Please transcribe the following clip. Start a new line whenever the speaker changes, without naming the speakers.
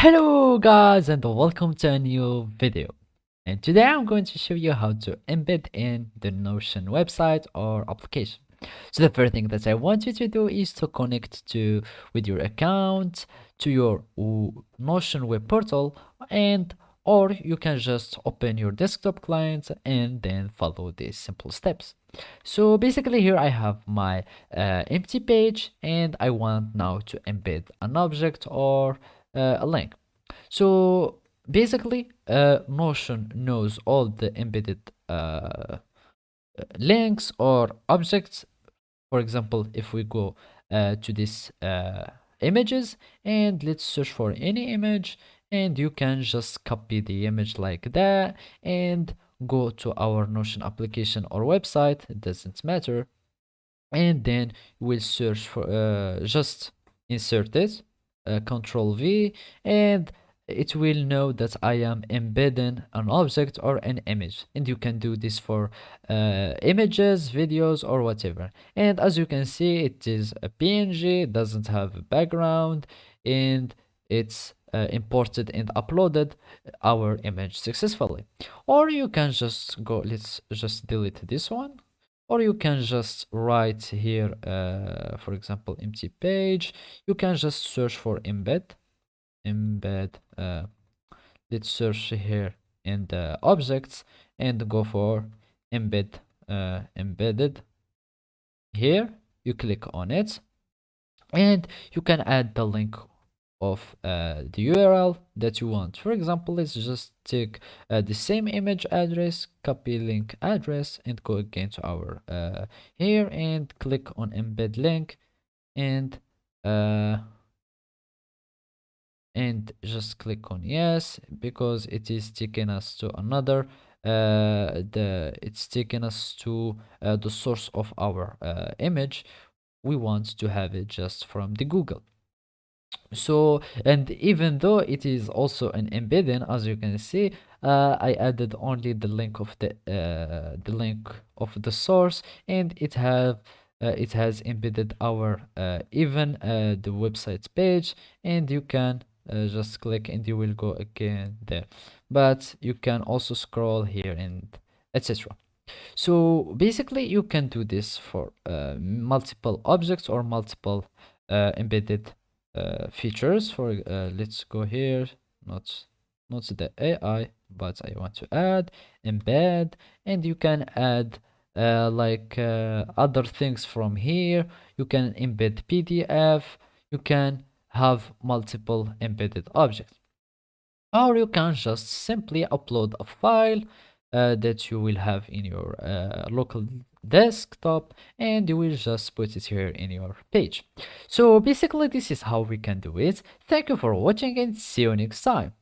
Hello guys and welcome to a new video. And today I'm going to show you how to embed in the Notion website or application. So the first thing that I want you to do is to connect to with your account to your Notion web portal, and or you can just open your desktop client and then follow these simple steps. So basically here I have my empty page and I want now to embed an object or a link. So basically, Notion knows all the embedded links or objects. For example, if we go to this images and let's search for any image, and you can just copy the image like that and go to our Notion application or website, it doesn't matter, and then we'll search for just insert it, control V, and it will know that I am embedding an object or an image, and you can do this for images, videos, or whatever. And as you can see, it is a PNG, it doesn't have a background, and it's imported and uploaded our image successfully. Or you can just go, let's just delete this one, or you can just write here, for example, empty page. You can just search for embed. Let's search here in the objects and go for embedded. Here you click on it, and you can add the link of the URL that you want. For example, let's just take the same image address, copy link address, and go again to our here and click on embed link, and uh, just click on yes, because it is taking us to another it's taking us to the source of our image. We want to have it just from the Google. So, and even though it is also an embedding, as you can see, I added only the link of the link of the source, and it has embedded our even the website page, and you can just click and you will go again there, but you can also scroll here and etc. So basically you can do this for multiple objects or multiple embedded features. For let's go here, not the AI, but I want to add embed, and you can add other things from here. You can embed PDF, you can have multiple embedded objects, or you can just simply upload a file that you will have in your local desktop, and you will just put it here in your page. So basically this is how we can do it. Thank you for watching and see you next time.